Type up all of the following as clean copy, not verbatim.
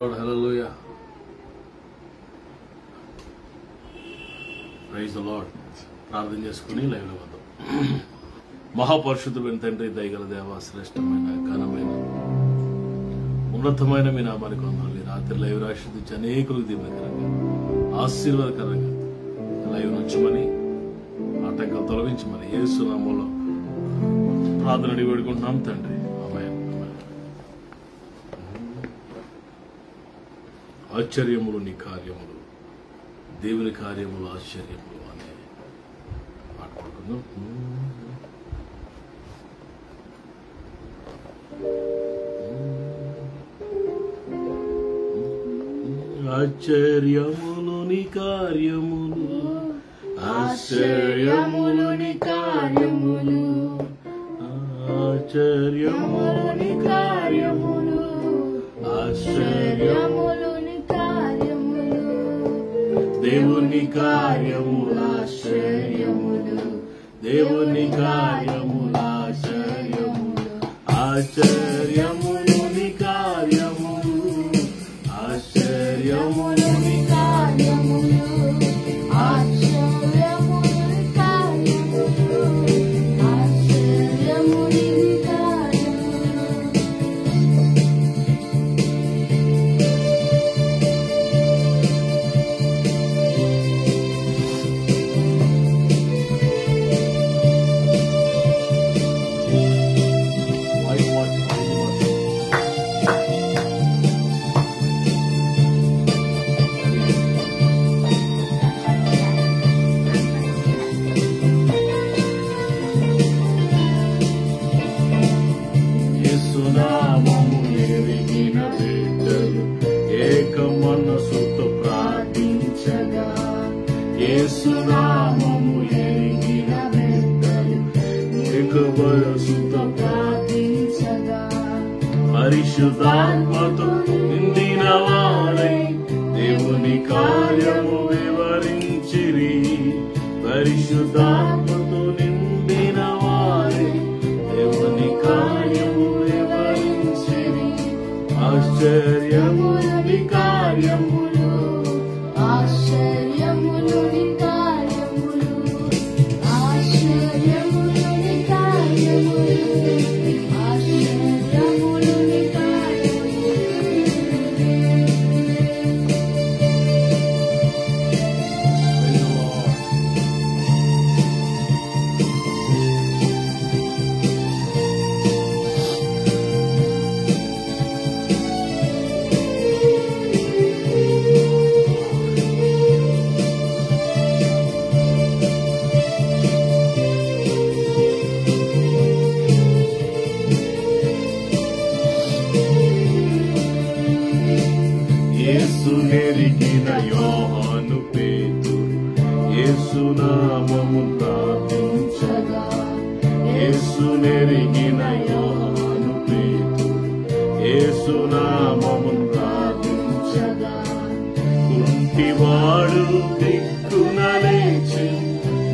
Hallelujah. Praise the Lord. ప్రార్థన చేసుకుని లైవ్లో వద్దాం. మహాపరిశుద్ధుడైన తండ్రి, దయగల దేవ, శ్రేష్టమైన ఘనమైన ఉన్నతమైన మీ నామానికి వందనాలు. రాత్రి లైవ్ ఆశీర్వదించి అనేకులకు దీవెనకరంగా ఆశీర్వాదకరంగా లైవ్ నుంచమని ఆటంకాలు తొలగించమని యేసు నామములో ప్రార్థన అడిగి వేడుకుంటున్నాం తండ్రి. ఆమేన్. ఆశ్చర్యములు నీ కార్యములు, దేవుని కార్యములు ఆశ్చర్యములు అనే పాట పాడుకుందాం. ఆశ్చర్యములు నీ కార్యములు, ఆశ్చర్యములు నీ కార్యములు, ఆశ్చర్యములు నీ కార్యములు, ఆశ్చర్యములు నీ కార్యములు, దేవుని కార్యములు ఆశ్చర్యములు, దేవుని కార్యములు ఆశ్చర్యములు, ఆశ్చర్యములు నీ కార్యములు, ఆశ్చర్యములు నీ కార్యములు, ఆశ్చర్యములు నీ కార్యములు, ఆశ్చర్యములు నీ కార్యములు. పరిశుద్ధాత్మతో నిండిన వారై దేవుని కార్యము వివరించిరి, పరిశుద్ధాత్మతో నిండిన వారై దేవుని కార్యము వివరించిరి, ఆశ్చర్యములు నీ కార్యములు, ఆశ్చర్యములు నీ కార్యములు, ఆశ్చర్యములు నీ కార్యములు, ఆశ్చర్యములు నీ కార్యములు. యేసు నెరిగిన యోహాను పేతురు యేసు నామము ప్రార్థించగా, యేసు నెరిగిన యోహాను పేతురు యేసు నామము ప్రార్థించగా, కుంటివాడు దిక్కున లేచి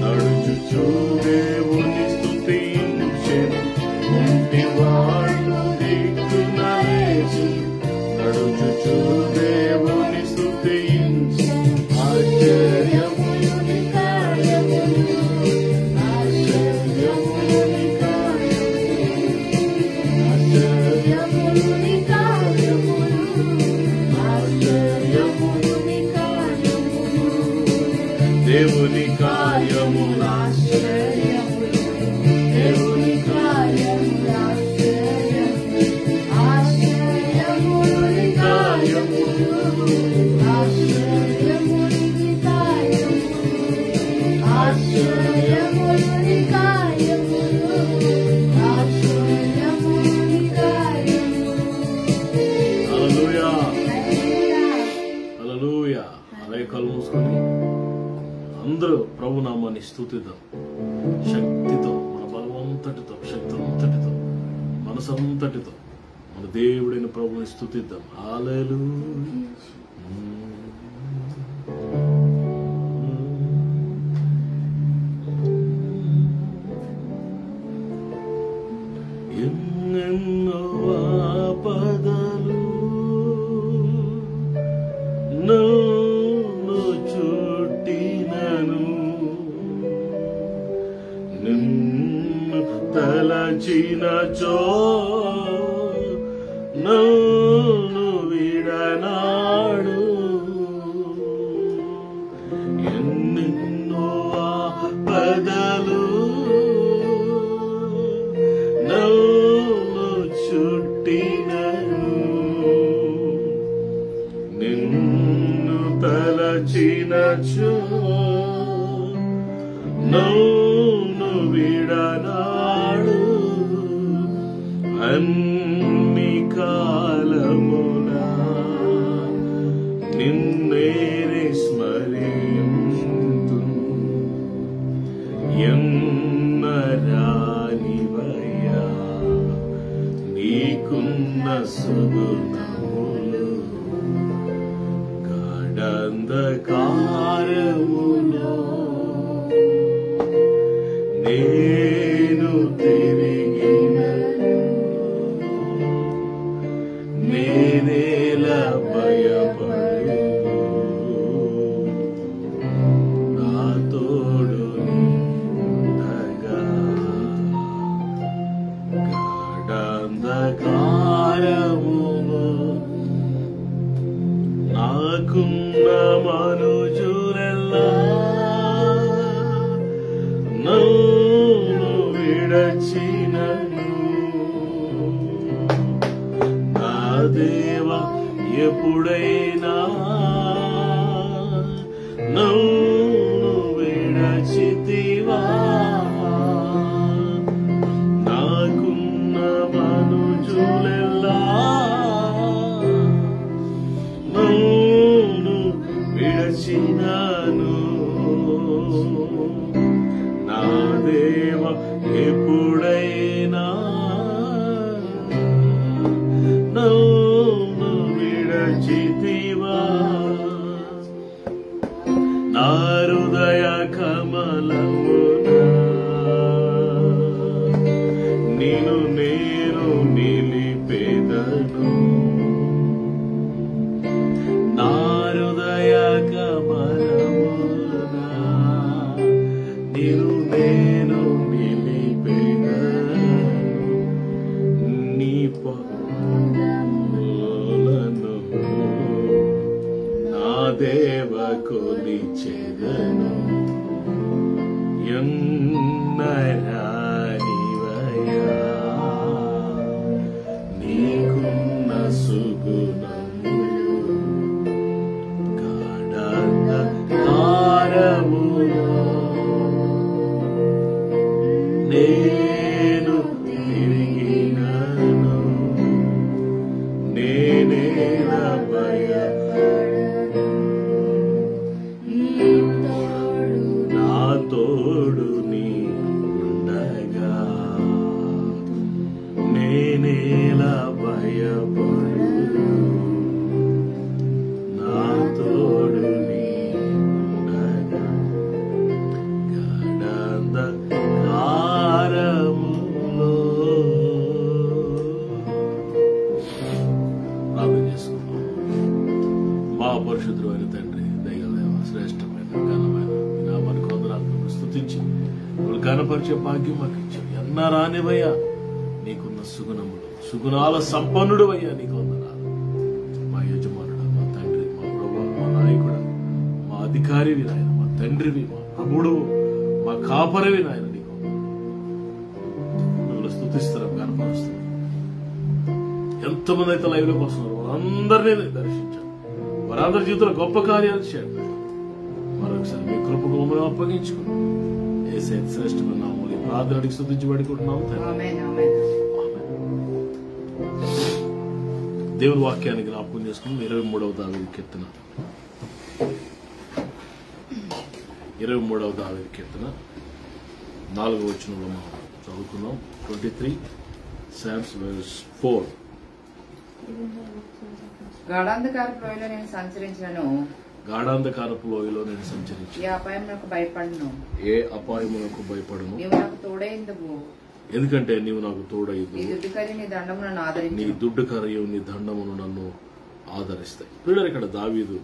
నడుచుచు దేవుని స్తుతించెను, కుంటివాడు దిక్కున లేచి నడుచుచు దేవుని స్తుతించెను, ఆశ్చర్యములు నీ కార్యములు, ఆశ్చర్యములు నీ కార్యములు, ఆశ్చర్యములు నీ కార్యములు, ఆశ్చర్యములు నీ కార్యములు, దేవుని కార్యములు ఆశ్చర్యములు, దేవుని కార్యములు ఆశ్చర్యములు, ఆశ్చర్యములు నీ కార్యములు, ఆశ్చర్యములు నీ కార్యములు, ఆశ్చర్యములు నీ కార్యములు, ఆశ్చర్యములు నీ కార్యములు. హల్లెలూయా, హల్లెలూయా. అలాగే కళ్ళు మూసుకొని అందరూ ప్రభు నామాన్ని స్తుతిద్దాం. శక్తితో, మన బలవంతటితో, శక్తి అంతటితో, మనసంతటితో మన దేవుడైన ప్రభుని స్తుతిద్దాం. హల్లెలూయా. ఎన్నెన్నో ఆపదలు చుట్టినచో నన్ను విడనాడు. ఎన్నెన్నో ఆపదలు నన్ను చుట్టినను, నిన్ను తలచినచో నన్ను విడనాడు. అన్ని కాలమున నిన్నేనే స్మరింతు, ఎన్నరానివయ్యా నీకున్న సుగుణములు. గాఢంధకారములో నేను తిరిగిన నేనేలా భయపడు, నా తోడు నీడగా. గాఢంధకారములో నాకున్న మనుజులెల్లా నన్ను విడచినను. నా దేవా ఎప్పుడైనా నన్ను విడచితివా? నాకున్న మనుజులెల్లా నన్ను విడచినాను. నా దేవ ఎప్పుడైనా నన్ను విడచితివా? నా హృదయ కమలమున నిన్ను నేను నిలిపెదను. నా హృదయ కమలమున నిన్ను నేను నిలిపెదను. నీ పాదములను నా దేవ కొలిచెదను. ఎన్నరానివయ్యా నీకున్న సుగుణములు. గాఢంధకారములో నేను తిరిగినను, నేనేలా భయపడు, నా తోడు నీ ఉండగా. నేనేలా భయపడు, నా తోడు నీ ఉండగా. గాఢంధకారములో ప్రార్థన చేసుకున్నాం. మా పరిశుద్ధుడు అయిన తండ్రి, దయగల శ్రేష్టమైన ఘనమైన నామానికి వందనాలు. స్తుతించి ఘనపరిచే భాగ్యం మాకు ఇచ్చావు. ఎన్న రానివయ్యా నీకున్న సుగుణములు, సుగుణాల సంపన్నుడు అయ్యా నీకు వందనాలు. మా యజమానుడు, మా తండ్రి, మా ప్రభు, మా నాయకుడు, మా అధికారివి నాయన, మా తండ్రివి, మా ప్రభుడు, మా కాపరివి నాయన నీకు మిమ్మల్ని స్తుతిస్తున్నాం, కనపరుస్తున్నాం. ఎంతమంది అయితే లైవ్ లోకి వస్తున్నారు వారందరినీ దర్శించారు. వారందరి జీవితంలో గొప్ప కార్యాలు చేయండి. మరొకసారి మీ కృపకు మమ్మల్ని అప్పగించుకున్నాం. యేసయ్య శ్రేష్టమైన నామములో ఈ ప్రార్థనకి స్తుతించి పడుకుంటున్నాం. దేవుని వాక్యాన్ని జ్ఞాపకం చేసుకుని 23వ దావీదు కీర్తన 23వ దావీదు కీర్తన 4వ వచనంలో మనం చదువుకున్నాం. 23 Psalms verse 4. గాఢాంధకారపు లోయలో నేను సంచరించినను, గాఢాంధకారపు లోయలో నేను సంచరించి ఏ అపాయమునకు భయపడను. ఏ అపాయమునకు భయపడను. నీవు నాకు తోడైందువు, ఎందుకంటే నీవు నాకు తోడైదు. నీ దుడ్డుకర్ర నీ దండము నన్ను ఆదరించు. నీ దుడ్డు కర్రయు నీ దండమును నన్ను ఆదరిస్తాయి. పిల్లలు ఇక్కడ దావీదు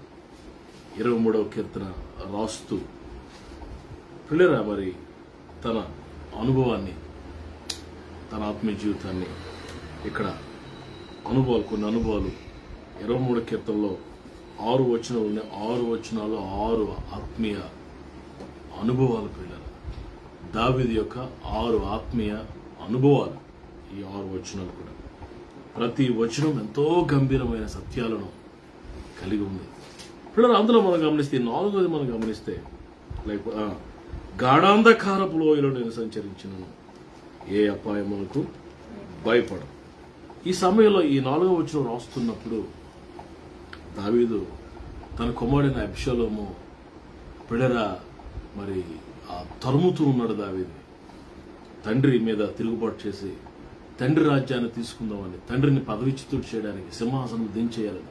23వ కీర్తన రాస్తూ పిల్లరా మరి తన అనుభవాన్ని, తన ఆత్మీయ జీవితాన్ని ఇక్కడ కొన్ని అనుభవాలు 23 కీర్తనలో 6 వచనాలు ఉన్నాయి. 6 వచనాలు 6 ఆత్మీయ అనుభవాలు పిల్లలు. దావీదు యొక్క 6 ఆత్మీయ అనుభవాలు. ఈ 6 వచనాలు కూడా ప్రతి వచనం ఎంతో గంభీరమైన సత్యాలను కలిగి ఉంది పిల్లలు. అందులో మనం గమనిస్తే 4వది మనం గమనిస్తే లైక్ గాఢాంధకారపు లోయలో నేను సంచరించినను ఏ అపాయములకు భయపడను. ఈ సమయంలో ఈ 4వ వచనం రాస్తున్నప్పుడు దావీదు తన కుమారుడైన అబ్షాలోము పిల్లరా మరి ఆ తరుముతూ ఉన్నాడు. దావీదు తండ్రి మీద తిరుగుబాటు చేసి తండ్రి రాజ్యాన్ని తీసుకుందామని, తండ్రిని పదవిచ్యుతుడు చేయడానికి, సింహాసనం దించేయాలని,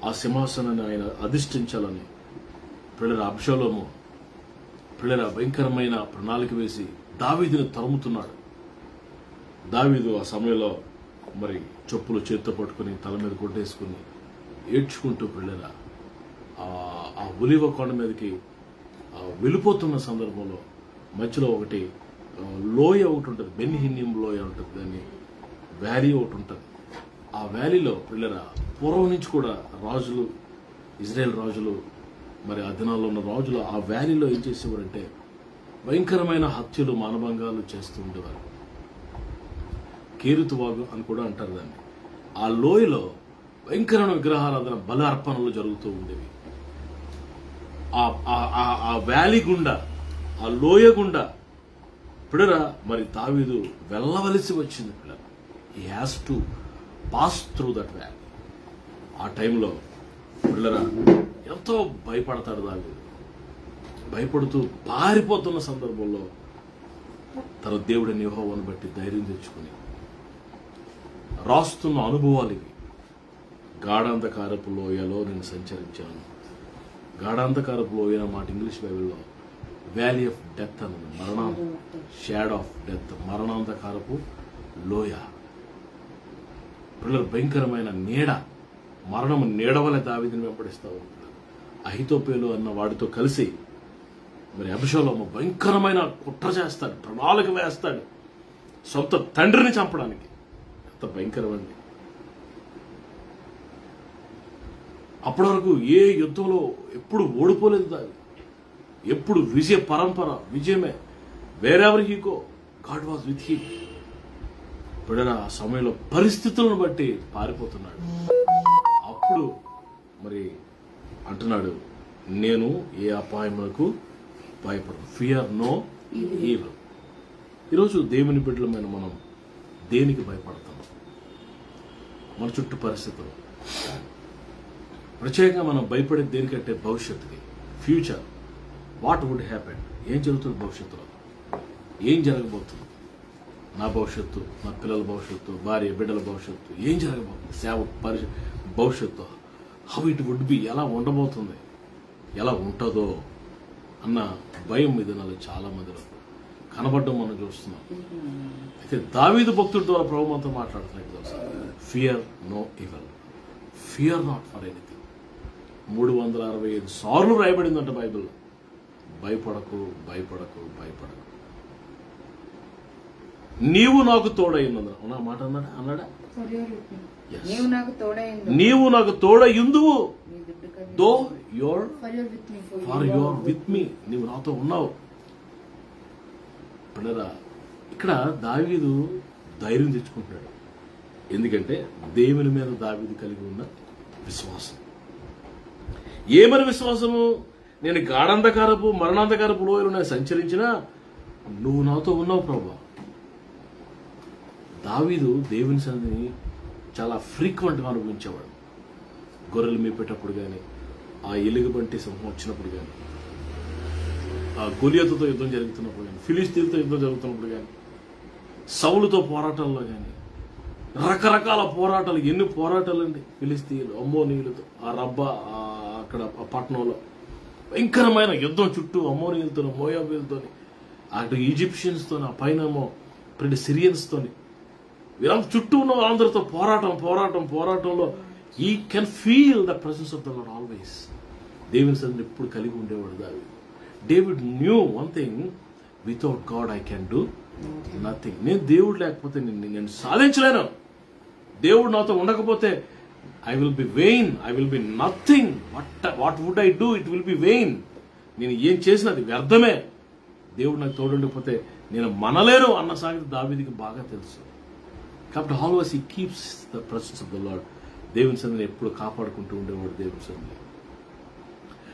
ఆ సింహాసనాన్ని ఆయన అధిష్ఠించాలని పిల్లరా అబ్షాలోము పిల్లరా భయంకరమైన ప్రణాళిక వేసి దావీదుని తరుముతున్నాడు. దావీదు ఆ సమయంలో మరి చెప్పులు చేత్తో పట్టుకుని తల మీద కొట్టేసుకుని ఏడ్చుకుంటూ పిల్లరా ఆ ఒలివ కొండ మీదకి వెళ్ళిపోతున్న సందర్భంలో మధ్యలో ఒకటి లోయ ఒకటి ఉంటుంది, బెన్హిన్నిం లోయ ఉంటుంది, దాన్ని వ్యాలీ ఒకటి ఉంటుంది. ఆ వ్యాలీలో పిల్లరా పూర్వం నుంచి కూడా రాజులు, ఇజ్రాయెల్ రాజులు, మరి ఆ దినాల్లో ఉన్న రాజులు ఆ వ్యాలీలో ఏం చేసేవారంటే భయంకరమైన హత్యలు, మానభంగాలు చేస్తూ ఉండేవారు. కేరుతువాగు అని కూడా అంటారు దాన్ని. ఆ లోయలో భయంకరమైన విగ్రహారాధన, బల అర్పణలు జరుగుతూ ఉండేవి. ఆ వ్యాలీ గుండా, ఆ లోయ గుండా పిల్లరా మరి దావీదు వెళ్ళవలసి వచ్చింది. పిల్లరా he has to pass through that valley. ఆ టైంలో పిల్లరా ఎంతో భయపడతాడు దావీదు. భయపడుతూ పారిపోతున్న సందర్భంలో తన దేవుడిని యెహోవాను బట్టి ధైర్యం తెచ్చుకుని రాస్తున్న అనుభవాలు ఇవి. గాఢాంధకారపు లోయలో నేను సంచరించాను. గాఢాంధకారపు లోయ అనే మాట ఇంగ్లీష్ బైబిల్లో వ్యాలీ ఆఫ్ డెత్ అన్నది, షాడో ఆఫ్ డెత్, మరణాంధకారపు లోయ. పిల్లలు భయంకరమైన నీడ, మరణము నీడవలే దావీదుని వెంబడిస్తా ఉంటాడు. అహితోపేలు అన్న వాడితో కలిసి మరి అబ్షాలోము భయంకరమైన కుట్ర చేస్తాడు, ప్రణాళిక వేస్తాడు సొంత తండ్రిని చంపడానికి. ఎంత భయంకరమండి. అప్పటి వరకు ఏ యుద్ధంలో ఎప్పుడు ఓడిపోలేదు దావీదు. ఎప్పుడు విజయ పరంపర, విజయమే. Wherever he go, God was with him. పిల్లల ఆ సమయంలో పరిస్థితులను బట్టి పారిపోతున్నాడు. అప్పుడు మరి అంటున్నాడు, నేను ఏ అపాయములకు భయపడను, ఫియర్ నో ఈవిల్. ఈరోజు దేవుని బిడ్డలమైన మనం దేనికి భయపడతాం? మన చుట్టూ పరిస్థితులు. ప్రత్యేకంగా మనం భయపడేది దేనికంటే భవిష్యత్తుకి, ఫ్యూచర్. వాట్ వుడ్ హ్యాపెన్, ఏం జరుగుతుంది భవిష్యత్తులో, ఏం జరగబోతుంది, నా భవిష్యత్తు, నా పిల్లల భవిష్యత్తు, భార్య బిడ్డల భవిష్యత్తు, ఏం జరగబోతుంది, సేవ భవిష్యత్తు, హౌ ఇట్ వుడ్ బి, ఎలా ఉండబోతుంది, ఎలా ఉంటుందో అన్న భయం మీద నాలో చాలా మందిలో కనబడడం మనం చూస్తున్నాం. అయితే దావీదు భక్తుడి ద్వారా ప్రభు మనతో మాట్లాడుతున్నాడు తెలుసా, fear no evil, fear not for anything. 365 సార్లు రాయబడిందంట బైబిల్లో, భయపడకు, భయపడకు, భయపడకు, నీవు నాకు తోడైనందున. అవునా మాట అన్నాడా? నీవు నాకు తోడయుందువు, దో your for your with me, నీవు నాతో ఉన్నావు. పిల్లరా ఇక్కడ దావీదు ధైర్యం తెచ్చుకుంటున్నాడు. ఎందుకంటే దేవుని మీద దావీదు కలిగి ఉన్న విశ్వాసం. ఏమని విశ్వాసము? నేను గాఢాంధకారపు, మరణాంధకారపు లోయలో నేను సంచరించినా నువ్వు నాతో ఉన్నావు ప్రభువా. దావీదు దేవుని సన్నిధిని చాలా ఫ్రీక్వెంట్గా అనుభవించేవాడు. గొర్రెలు మేపేటప్పుడు కానీ, ఆ ఎలుగుబంటి సింహం వచ్చినప్పుడు కానీ, ఆ గొలియతుతో యుద్ధం జరుగుతున్నప్పుడు కానీ, ఫిలిస్తీన్తో యుద్ధం జరుగుతున్నప్పుడు కానీ, సౌలుతో పోరాటాల్లో కానీ, రకరకాల పోరాటాలు. ఎన్ని పోరాటాలు అండి! ఫిలిస్తీన్లు, అమ్మోనీయులతో, ఆ రబ్బా అక్కడ ఆ పట్టణంలో భయంకరమైన యుద్ధం చుట్టూ, అమ్మోనీయులతో, మోయాబీలతో, అటు ఈజిప్షియన్స్తో, ఆ పైన సిరియన్స్తోని, వీళ్ళంతా చుట్టూ ఉన్న వాళ్ళందరితో పోరాటంలో ఈ can feel the presence of the lord always. దేవుని సన్నిధిని ఎప్పుడు కలిగి ఉండేవాడు దావీదు. David knew one thing, without God I can do nothing. నేను దేవుడు లేకపోతే నేను సాధించలేను. దేవుడు నాతో ఉండకపోతే I will be vain, I will be nothing. What would I do? It will be vain. నేను ఏం చేసినది వ్యర్థమే. దేవుడు నాకు తోడుండకపోతే నేను మనలేను అన్న సంగతి దావీదుకి బాగా తెలుసు. కాబట్టి always he keeps the presence of the lord. దేవుని సన్నిధిని ఎప్పుడు కాపాడుకుంటూ ఉండేవాడు దేవుని సన్నిధిని.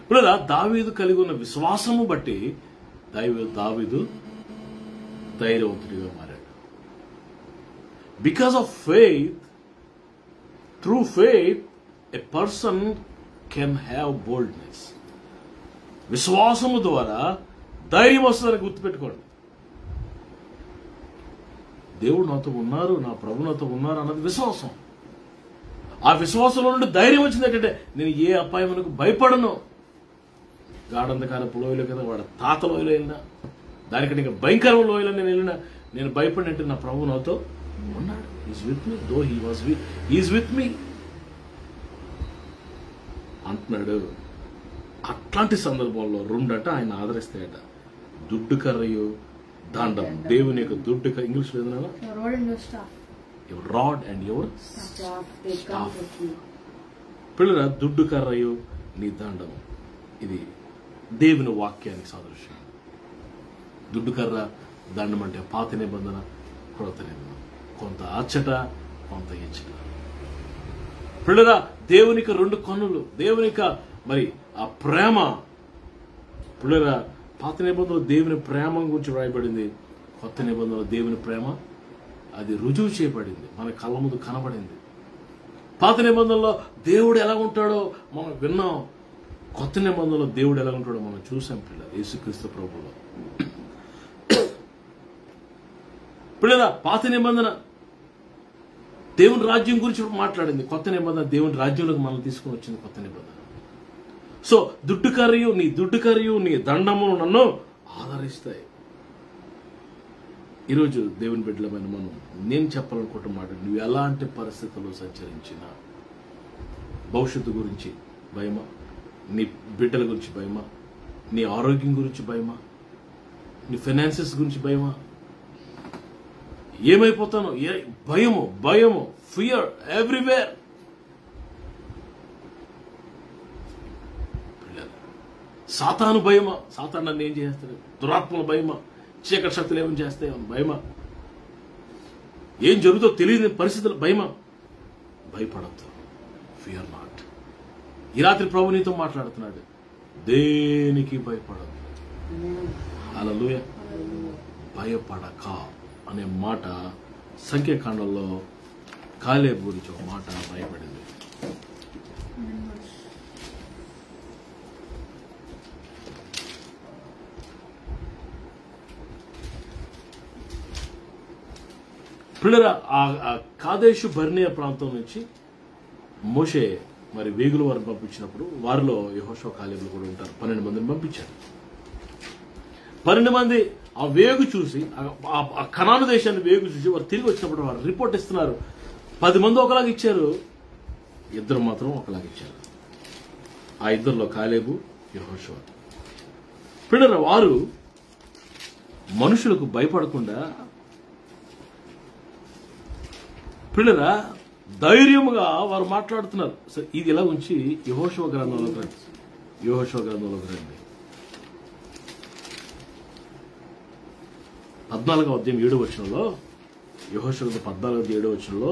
ఇప్పుడు దావీదు కలిగి ఉన్న విశ్వాసము బట్టి దావీదు ధైర్యవంతుడిగా మారాడు. Because of faith, through faith a person can have boldness. విశ్వాసము ద్వారా ధైర్యం వస్తుందని గుర్తుపెట్టుకోండి. దేవుడు నాతో ఉన్నారు, నా ప్రభు నాతో ఉన్నారు అన్నది విశ్వాసం. ఆ విశ్వాసంలో నుండి ధైర్యం వచ్చింది ఏంటంటే నేను ఏ అపాయమునకు భయపడను. గాఢంధకారపు లోయలో కదా వాడు తాత లోయలో వెళ్ళినా, దానికంటే ఇంకా భయంకరమైన లోయలో నేను వెళ్ళినా నేను భయపడినట్టు నా ప్రభు నాతో ఉన్నాడు. Is with me though he's with me అంటున్నాడు. అట్లాంటి సందర్భంలో రెండట ఆయన ఆదరిస్తాయట. దుడ్డు కర్రయు దండం. దేవుని యొక్క దుడ్డు కర్ర ఇంగ్లీష్ లేదు your rod and your staff. పిల్లల దుడ్డు కర్రయు నీ దండం. ఇది దేవుని వాక్యానికి సాదృశ్యం. దుడ్డు కర్ర దండం అంటే పాత నిబంధన, క్రొత్త నిబంధన. కొంత అచ్చట, కొంత ఇచ్చట. పిల్లల దేవునికి రెండు కన్నులు. దేవునిక మరి ఆ ప్రేమ. పిల్లల పాత నిబంధనలో దేవుని ప్రేమ గురించి వ్రాయబడింది. కొత్త నిబంధనలో దేవుని ప్రేమ అది రుజువు చేయబడింది, మన కళ్ళ ముందు కనబడింది. పాత నిబంధనలో దేవుడు ఎలా ఉంటాడో మనం విన్నాం. కొత్త నిబంధనలో దేవుడు ఎలా ఉంటాడో మనం చూసాం పిల్లలు యేసుక్రీస్తు ప్రభువులో. పిల్లల పాత నిబంధన దేవుని రాజ్యం గురించి మాట్లాడింది. కొత్త నిబంధన దేవుని రాజ్యంలోకి మనం తీసుకుని వచ్చింది కొత్త నిబంధన. సో దుడ్డు కర్రయు నీ దండమును నన్ను ఆదరిస్తాయి. ఈరోజు దేవుని బిడ్డలమైన మనం నేను చెప్పాలనుకుంటున్న మాట, నువ్వు ఎలాంటి పరిస్థితుల్లో సంచరించినా భవిష్యత్తు గురించి భయమా, నీ బిడ్డల గురించి భయమా, నీ ఆరోగ్యం గురించి భయమా, నీ ఫైనాన్సెస్ గురించి భయమా, ఏమైపోతానో భయము ఫియర్ ఎవ్రీవేర్. సాతాను భయమా, సాతాను నన్ను ఏం చేస్తాడు, దురాత్మల భయమా, చీకటి శక్తులు ఏమని చేస్తాయి భయమా, ఏం జరుగుతుందో తెలియని పరిస్థితులు భయమా. భయపడద్దు. Fear not. ఈ రాత్రి ప్రభు నీతో మాట్లాడుతున్నాడు. దేనికి భయపడద్దు. హల్లెలూయా. భయపడక అనే మాట సంఖ్యాకాండంలో కాలేబు గురించి ఒక మాట భయపడింది. పిల్లల ఆ కాదేశు బర్నియా ప్రాంతం నుంచి మోషే మరి వేగుల వారిని పంపించినప్పుడు వారిలో యెహోషువ కాలేబులు కూడా ఉంటారు. 12 మందిని పంపించారు. 12 మంది ఆ వేగు చూసి, ఆ కనాను దేశాన్ని వేగు చూసి వారు తిరిగి వచ్చినప్పుడు వారు రిపోర్ట్ ఇస్తున్నారు. 10 మంది ఒకలాగా ఇచ్చారు, 2 మాత్రం ఒకలాగా ఇచ్చారు. ఆ 2లో కాలేబు, యెహోషువ. పిల్లల వారు మనుషులకు భయపడకుండా పిల్లరా ధైర్యముగా వారు మాట్లాడుతున్నారు. సరే, ఇది ఎలా ఉంచి యెహోషువ గ్రంథంలోకి రండి. 14వ అధ్యాయం 7వ వచనంలో, యెహోషువ 14వ అధ్యాయం 7వ వచనంలో,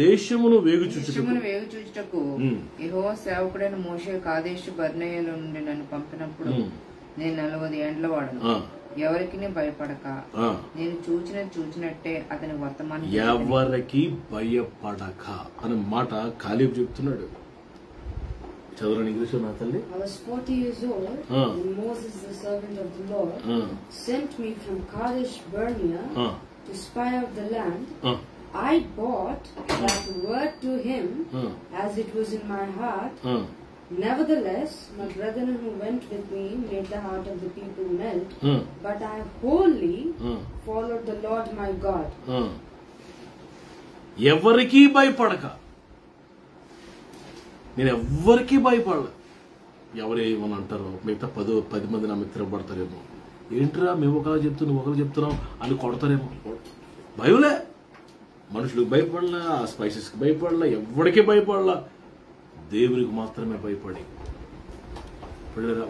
దేశమును వేగు చూచుటకు యెహోవా సేవకుడైన మోషే కాదేశు బర్నేయలో నుండి నన్ను పంపినప్పుడు నేను 40 ఏండ్ల వాడను. ఎవరికి భయపడక నేను చూచినట్టే అతని వర్తమానం. ఎవరికి భయపడక అనే మాట కాలేబు చెప్తున్నాడు. చదవని ఇంగ్లీష్ నా తల్లి. I was 40 years old when Moses, the servant of the Lord, sent me from Kadesh Barnea to spy out the land. I brought that word to him as it was in my heart. Nevertheless, my brethren who went with me made the heart of the people melt, but I wholly followed the Lord my God. ఎవరికి భయపడక, నేను ఎవ్వరికి భయపడలే. ఎవరేమని అంటారో, మిగతా 10 మంది నా మీద తిరగబడతారేమో, ఏంట్రా మేము ఒకలా చెప్తూ నువ్వు ఒకరు చెప్తున్నావు అని కొడతారేమో. భయంలే, మనుషులకు భయపడలా, స్పైసెస్కి భయపడలా, ఎవరికి భయపడలా, దేవునికి మాత్రమే భయపడి.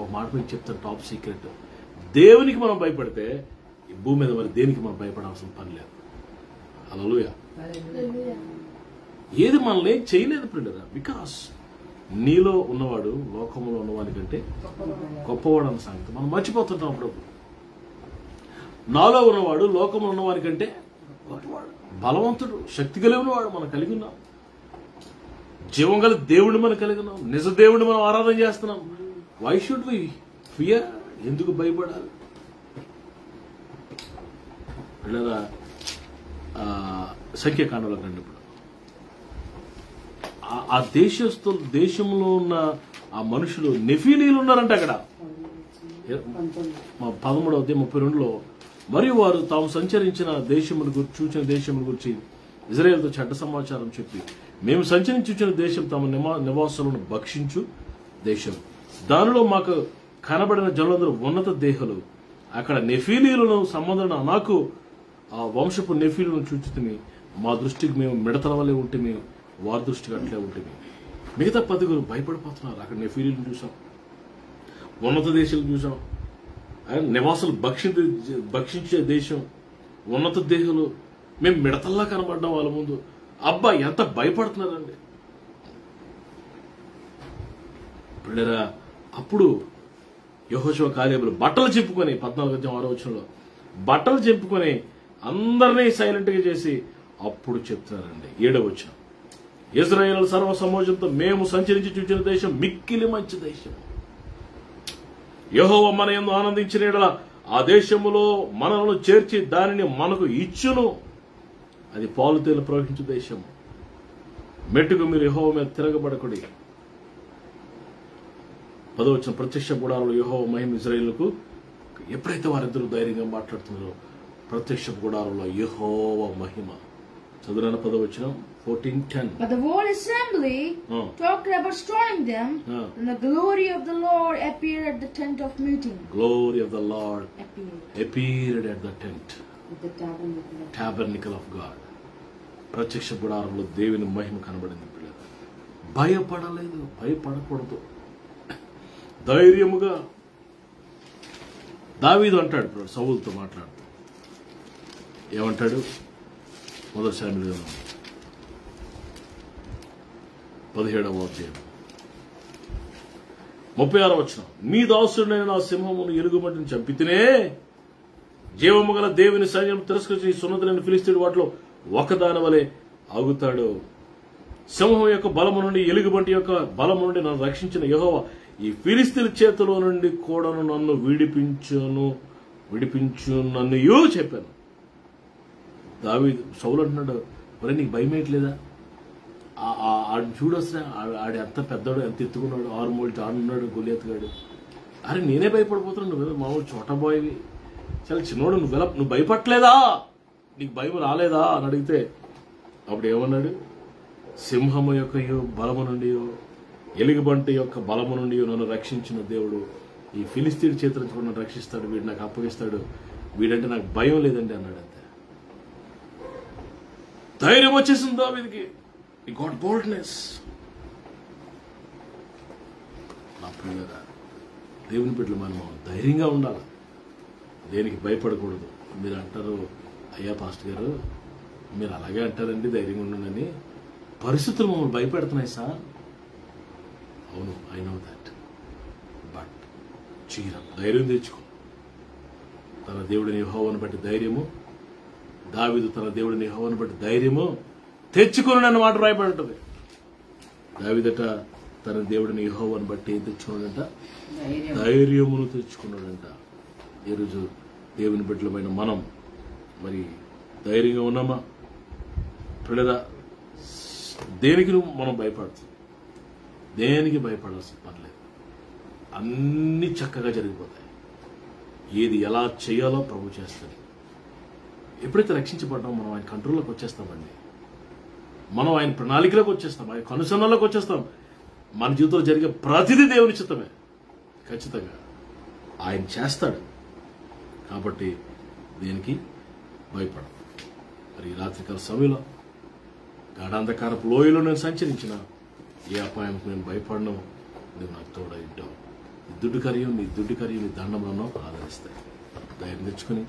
ఒక మాట మీకు చెప్తాను, టాప్ సీక్రెట్. దేవునికి మనం భయపడితే ఈ భూమి మీద మరి దేనికి మనం భయపడాల్సిన పని లేదు. హల్లెలూయా. ఏది మనల్ని చేయలేదు ప్రియులారా. బికాస్ నీలో ఉన్నవాడు లోకంలో ఉన్నవాడి కంటే గొప్పవాడు అన్న సంగతి మనం మర్చిపోతుంటాం అప్పుడప్పుడు. నాలో ఉన్నవాడు లోకంలో ఉన్నవాడి కంటే గొప్పవాడు, బలవంతుడు, శక్తి కలిగినవాడు మనం కలిగి ఉన్నాం. జీవం గల దేవుడిని మనం కలిగి ఉన్నాం. నిజ దేవుడిని మనం ఆరాధన చేస్తున్నాం. Why should we fear? ఎందుకు భయపడాలి? లేదా సంఖ్యాకాండంలో కండి. ఇప్పుడు ఆ దేశంలో ఉన్న ఆ మనుషులు నెఫీలీలు ఉన్నారంట అక్కడ. 13:32 మరియు వారు తాము సంచరించిన దేశముల గురించి, చూచిన దేశముల గురించి ఇజ్రాయేలుతో చెడ్డ సమాచారం చెప్పి, మేము సంచరించిన దేశం తమ నివాసులను భక్షించు దేశం, దానిలో మాకు కనబడిన జనులందరూ ఉన్నత దేహులు, అక్కడ నెఫీలీలను సంబంధం నాకు ఆ వంశపు నెఫీలను చూచుతుంది. మా దృష్టికి మేము మిడతల వల్లే ఉంటుంది, వారి దృష్టికి అట్లే ఉంటుంది. మిగతా 10 భయపడిపోతున్నారు. అక్కడ నెఫీలీలను చూసాం, ఉన్నత దేశాలు చూసాం, నివాసులు భక్షించే దేశం, ఉన్నత దేహులు, మేము మిడతల్లా కనబడ్డాం వాళ్ళ ముందు. అబ్బా ఎంత భయపడుతున్నారండి పిల్లరా. అప్పుడు యెహోషువ కాలేబులు బట్టలు చెప్పుకొని 14:6 బట్టలు చెప్పుకొని అందరినీ సైలెంట్ గా చేసి అప్పుడు చెప్తున్నారండి 7వ వచనం, ఇశ్రాయేలు సర్వ సమాజంతో మేము సంచరించి చూచిన దేశం మిక్కిలి మంచి దేశం. యెహోవా మన యందు ఆనందించిన యెడల ఆ దేశములో మనలను చేర్చి దానిని మనకు ఇచ్చును. అది పాలు తేలు ప్రవహించు దేశం. మెట్టుకు మీరు యెహోవా మీద తిరగబడకుడి. 10వ వచనం, ప్రత్యక్ష గుడారంలో యెహోవా మహిమ ఇశ్రాయేలుకు. ఎప్పుడైతే వారిద్దరూ ధైర్యంగా మాట్లాడుతున్నారో ప్రత్యక్ష గుడారంలో యెహోవా మహిమ. చదువున 10వ వచనం 14:10. But the whole assembly talked about stoning them, and the glory of the Lord appeared at the tent of meeting. Glory of the Lord appeared at the tent, the tabernacle of God. ప్రత్యక్ష గుడారంలో దేవుని మహిమ కనబడింది పిల్లలు. భయపడలేదు, భయపడకూడదు. ధైర్యముగా దావీదు అంటాడు ఇప్పుడు సౌలుతో మాట్లాడుతూ. ఏమంటాడు? 1 శామ్యూయేలు 17వ అధ్యాయం 36వ వచనం, మీ దాసుడైన నా సింహమును ఎలుగుబంటిని చంపితేనే జీవము గల దేవుని సైన్యం తిరస్కరించి సున్నతులైన ఫిలిష్తీయుడు వాటిలో ఒకదాని వలె ఆగుతాడు. సింహం యొక్క బలము నుండి, ఎలుగుబంటి యొక్క బలము నుండి నన్ను రక్షించిన యెహోవా ఈ ఫిలిష్తీయుల చేతిలో నుండి కూడాను నన్ను విడిపించుననియు చెప్పాను. దావీదు సౌలు అంటున్నాడు, మరి నీకు భయం ఏంట్లేదా? ఆడిని చూడొస్తా, ఆడి ఎంత పెద్దోడు, ఎంత ఎత్తుకున్నాడు, 6 మూడు ఆడున్నాడు గొలియత్తుగాడు. అరే నేనే భయపడిపోతున్నాను, నువ్వు మామూలు చోటబోయేవి, చాలా చిన్నోడు, నువ్వు భయపడలేదా, నీకు భయం రాలేదా అని అడిగితే అప్పుడు ఏమన్నాడు? సింహము యొక్క బలము నుండి, ఎలుగుబంటి యొక్క బలము నుండి నన్ను రక్షించిన దేవుడు ఈ ఫిలిష్తీయుడి చేతుల నుంచి నన్ను రక్షిస్తాడు, వీడు నాకు అప్పగిస్తాడు, వీడంటే నాకు భయం లేదండి అన్నాడు. అంతే ధైర్యం వచ్చేసింది దావీదుకి. ఈ గాట్ బోల్డ్నెస్. నా ప్రియులారా, దేవుని బిడ్డలు మనం ధైర్యంగా ఉండాలి, దేనికి భయపడకూడదు. మీరు అంటారు, అయ్యా పాస్టర్ గారు మీరు అలాగే అంటారండి ధైర్యంగా ఉండండి, పరిస్థితులు మమ్మల్ని భయపెడుతున్నాయి సార్. అవును, ఐ నో దట్, బట్ ధైర్యం తెచ్చుకో. తన దేవుడిని యెహోవాను బట్టి ధైర్యము, దావీదు తన దేవుడిని యెహోవాను బట్టి ధైర్యము తెచ్చుకుని అన్న మాట రాయబడి ఉంటుంది. దావీదట తన దేవుడిని యెహోవాను బట్టి ఏం తెచ్చుకున్నాడంట? ధైర్యమును తెచ్చుకున్నాడంట. ఈరోజు దేవుని బిడ్డలమైన మనం మరి ధైర్యంగా ఉన్నామా? పిల్లదా, దేనికి మనం భయపడతాం? దేనికి భయపడాల్సిన పర్లేదు, అన్ని చక్కగా జరిగిపోతాయి. ఏది ఎలా చేయాలో ప్రభు చేస్తాడు. ఎప్పుడైతే రక్షించబడ్డామో మనం ఆయన కంట్రోల్లోకి వచ్చేస్తామండి, మనం ఆయన ప్రణాళికలోకి వచ్చేస్తాం, ఆయన కనుసన్నలోకి వచ్చేస్తాం. మన జీవితంలో జరిగే ప్రతిదీ దేవుని చిత్తమే. ఖచ్చితంగా ఆయన చేస్తాడు. కాబట్టి దేనికి భయపడ. మరి ఈ రాత్రికాల సమయంలో గాఢాంధకారపు లోయలో నేను సంచరించిన ఏ అపాయానికి నేను భయపడను. నువ్వు నాకు తోడై ఉంటావు. నీ దుడ్డు కార్యం నీ దండంలో ఆదరిస్తాయి. ధైర్యం తెచ్చుకుని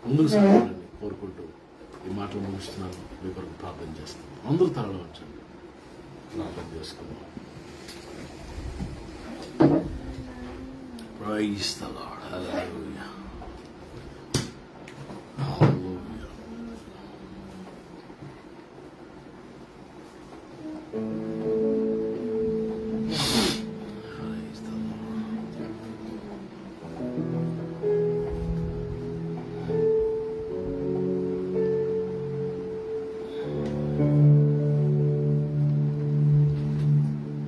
ముందుకు సాగాలని కోరుకుంటూ ఈ మాటలు ముగిస్తున్నాను. మీ కొరకు ప్రార్థన చేస్తాను. అందరూ తలలో ఉంచండి, ప్రార్థన చేసుకుందాం. Praise the Lord. Hallelujah. Hallelujah. Praise the Lord.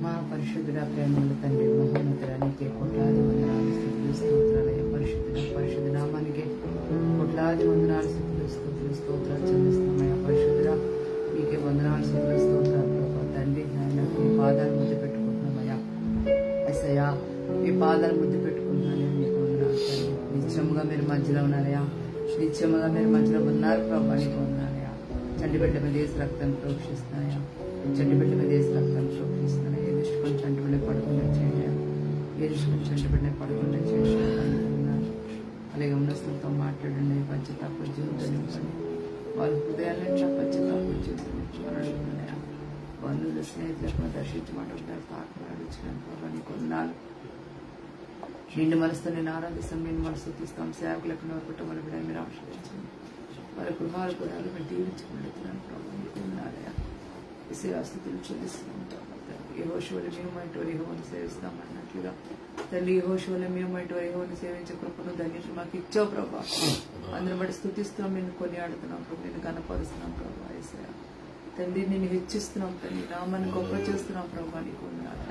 మా పరిశుద్ధుడ ప్రేమల తండ్రి మహోన్నతురానికి కోట్లాది వందనాలు స్తుతులు స్తోత్రాలయ. పరిశుద్ధ నామానికి కోట్లాది వందనాలు స్తుతులు స్తోత్రాలు చెల్లిస్తున్నామయ్యా. పరిశుద్ధుడ మీకే వందనాలు స్తుతులు స్తోత్రాలు ప్రభా. తండ్రి నాయన మీ పాదాలు ముద్దు పెట్టుకుంటున్నామయ్యా. ఎస్సయ్యా మీ పాదాలు ముద్దు పెట్టుకుంటున్నాను. మీకు వందనాలు తండ్రి. నిత్యముగా మీరు మధ్యలో ఉన్నారయ్యా. నిత్యముగా మీరు మధ్యలో ఉన్నారు ప్రభా. నీకు వందనాలయ్యా. చంటి బిడ్డ మీద వేసి రక్తాన్ని ప్రోక్షిస్తున్నాయా. చంటి బిడ్డ మీద వేసి రక్తాన్ని ప్రోక్షిస్తున్నాయా. కొంచెం చంటి బిడ్డ పడకుండా చేయండి. కొంచెం చంటి బిడ్డ పడకుండా చేయండి. అలాగే ఉన్నతంతో మాట్లాడండి. పశ్చాత్తాప జీవితం ఇవ్వండి. వాళ్ళ హృదయాలను పశ్చాత్తాప జీవితం ఇచ్చుకున్నాడు. బంధువులు స్నేహితులకు దర్శించమంటారు. తాకలు అడిచినాను ప్రభా. నీకు వందనాలు. నిండు మనసుతో నేను ఆరాధిస్తాం. నిండు మనసుతో తీస్తాం. సేవకులకు కుటుంబాల బిడ్డ మీరు ఆశ్రయించండి. వాళ్ళ గృహాలు కూడా మేము దీవించుకుంటున్నాను ప్రభా. నీకు వందనాలయ్యా. స్థితులు చెల్లిస్తున్నాం. యెహోషువలో మేము ఇటువంటి యెహోవాను సేవిస్తామన్నట్లుగా తల్లి యెహోషువలో మేము ఇటువంటి యెహోవాను సేవించే కృపను ధన్యత మాకు ఇచ్చావు ప్రభా. అందరం బట్టి స్తుతిస్తున్నాం. నేను కొనియాడుతున్నాం ప్రభు. నేను కనపరుస్తున్నాం ప్రభా. యేసయ్యా తండ్రి నిన్ను హెచ్చిస్తున్నాం తండ్రి. నామాన్ని గొప్ప చేస్తున్నాం ప్రభా. నీకు ఉన్నారా.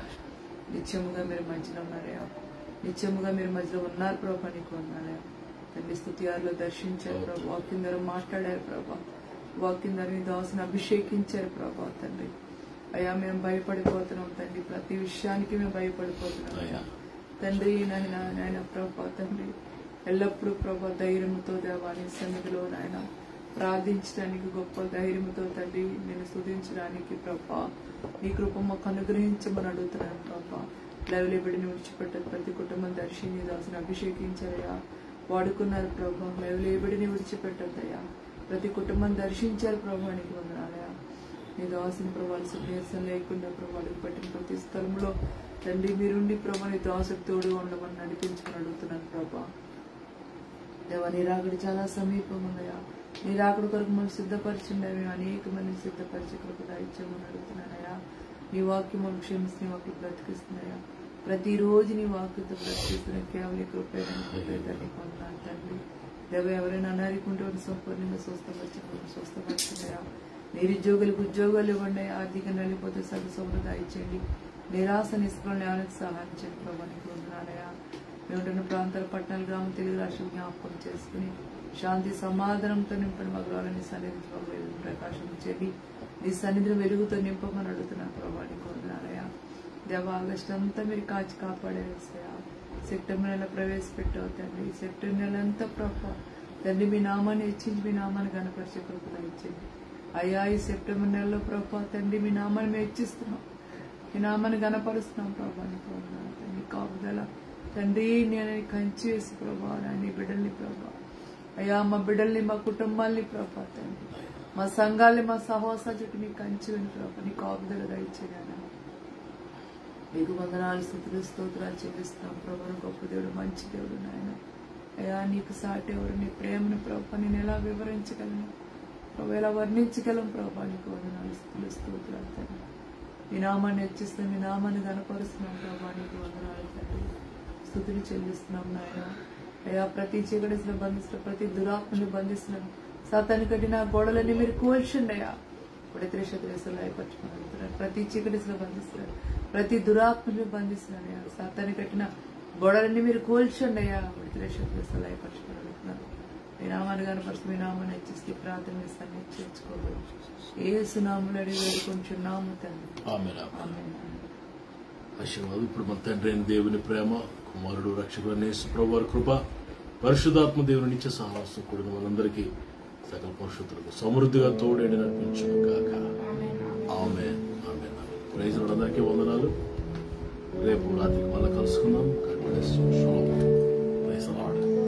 నిత్యముగా మీరు మధ్యలో ఉన్నారయ్యా. నిత్యముగా మీరు మధ్యలో ఉన్నారు ప్రభా. నీకు ఉన్నారా. తండ్రి స్తుతియారులో దర్శించారు ప్రభా. వాక్యం ద్వారా మాట్లాడారు ప్రభా. వాక్యం ద్వారా నీ దాసుని అభిషేకించారు ప్రభా. తండ్రి అయ్యా మేము భయపడిపోతున్నాం తండ్రి. ప్రతి విషయానికి మేము భయపడిపోతున్నాం అయ్యా. తండ్రి నాయన ప్రభా తండ్రి ఎల్లప్పుడూ ప్రభా ధైర్యంతో దేవాని సన్నిధిలో నాయన ప్రార్థించడానికి గొప్ప ధైర్యంతో తండ్రి నేను స్తుతించడానికి ప్రభా నీ కృప మాకు అనుగ్రహించమని అడుగుతున్నాను ప్రభా. లైవ్లేబడిని విడిచిపెట్టారు. ప్రతి కుటుంబం దర్శిని దాసుని అభిషేకించారయ్యా. వాడుకున్నారు ప్రభా. లైవ్లేబడిని విడిచిపెట్టద్దయ్యా. ప్రతి కుటుంబం దర్శించారు ప్రభా. నీకు వందనాలయ్యా. నీ దాసుని ప్రభావం సుఖేసం లేకుండా ప్రభావం పట్టిన ప్రతి స్థలంలో తండ్రి మీరుండి ప్రభా నీ దాసుకు తోడు ఉండమని నడిపించుకుని అడుగుతున్నాను ప్రభా. దేవా నీ రాకడి చాలా సమీపం ఉన్నాయా. నీ రాకడి కొరకు మనం సిద్ధపరిచిండే. మేము అనేక మందిని సిద్ధపరిచే కృప దయచేయమని అడుగుతున్నానయ్యా. నీ వాక్యం మనం క్షమిస్తే మాకు బ్రతికిస్తున్నాయా. ప్రతిరోజు నీ వాక్యంతో బ్రతికిస్తున్నా. కేవలం కృపేదాన్ని పొందాను తండ్రి. దేవ ఎవరైనా అనారికుంటే సంపూర్ణంగా స్వస్థపరిచిందయా. నిరుద్యోగులకు ఉద్యోగాలు ఇవ్వండి. ఆర్థిక నలిపోతే సగ సమృద్ధి ఇచ్చేయండి. నిరాశ నిస్పృహని ఆనకు సహాయం చేయండి ప్రభా. నీకు వందనాలయ్యా. మేముంటున్న ప్రాంతాల పట్టణాల గ్రామం తెలుగు రాష్ట్రం జ్ఞాపకం చేసుకుని శాంతి సమాధానంతో నింపని మా గృహాలని సన్నిధిలో ప్రకాశం చేయండి. నీ సన్నిధిని వెలుగుతో నింపమని అడుగుతున్నాను ప్రభా. నీకు వందనాలయ్యా. దేవ ఆగస్టు అంతా మీరు కాచి కాపాడేసా. సెప్టెంబర్ నెల ప్రవేశపెట్టావు తండ్రి. సెప్టెంబర్ నెల అంతా ప్రభా తండ్రి మీ నామాన్ని హెచ్చించి మీ నామాన్ని కనపరిచే కృప ఇచ్చింది అయ్యా. ఈ సెప్టెంబర్ నెలలో ప్రభా తండ్రి మీ నామాన్ని మేము హెచ్చిస్తున్నాం. మీ నామాన్ని కనపరుస్తున్నాం ప్రభా. నీకు వందనాలు తండ్రి. కాపుదల తండ్రి నేను కంచి వేసి ప్రభా నీ బిడ్డల్ని ప్రభా అయ్యా. మా బిడ్డల్ని మా కుటుంబాల్ని ప్రభా తండ్రి మా సంఘాల్ని మా సహవాస చుట్టూ నీ కంచి విని ప్రభా నీ కాపుదల దయచేయనా. మీకు వందనాలు స్తుతులు స్తోత్రాలు చెల్లిస్తున్నాం ప్రభా. గొప్ప దేవుడు మంచి దేవుడు నాయన అయ్యా. నీకు సాటి ఎవరు. నీ ప్రేమను ప్రభా నేను ఎలా వివరించగలను ప్రభా, ఎలా వర్ణించగలం ప్రభా. నీకు వందనాలు స్తుతులు స్తోత్రాలు తండ్రి. మీ నామాన్ని హెచ్చిస్తున్నాం. మీ నామాన్ని కనపరుస్తున్నాం ప్రభా. నీకు వందనాలు తండ్రి. స్తుతులు చెల్లిస్తున్నాం నాయన అయ్యా. ప్రతి చీకటిలో బంధిస్తున్నాం. ప్రతి దురాత్మని బంధిస్తున్నాం. సాతాను కట్టిన గోడలన్నీ మీరు కూల్చండి అయ్యా. ఇప్పుడు త్రిశత్రేశ్వరులు అయిపరచుకున్నారు. ప్రతి చీకటిలో బంధిస్తున్నారు. ప్రతి దురాత్మని బంధిస్తున్నాను అయ్యా. సాతాను కట్టిన గోడలన్నీ మీరు కూల్చండి అయ్యా. ఇప్పుడు త్రిశత్రేశ్వరులు అయిపరచుకున్నారు. మీ నామాన్ని కనపరుస్తూ మీ నామాన్ని హెచ్చిస్తే ప్రార్థన చేస్తాను. చేర్చుకోవాలి యేసు నామములో అడిగి వేడుకొంచున్నాము తండ్రి. ఆమేన్. ఇప్పుడు మన తండ్రి అయిన దేవుని ప్రేమ కుమారుడు రక్షకుడు యేసు ప్రభువు వారి కృప పరిశుద్ధాత్మ దేవుని నిత్య సహవాసం కూడిన మనందరికీ సకల పరిశుద్ధులకు సమృద్ధిగా తోడేడి నడిపించును గాక. ఆమేన్. ఆమేన్. Praise Lord. అందరికీ వందనాలు. రేపు రాత్రికి మళ్ళీ కలుసుకుందాం. God bless you. షాలోమ్. Praise lord.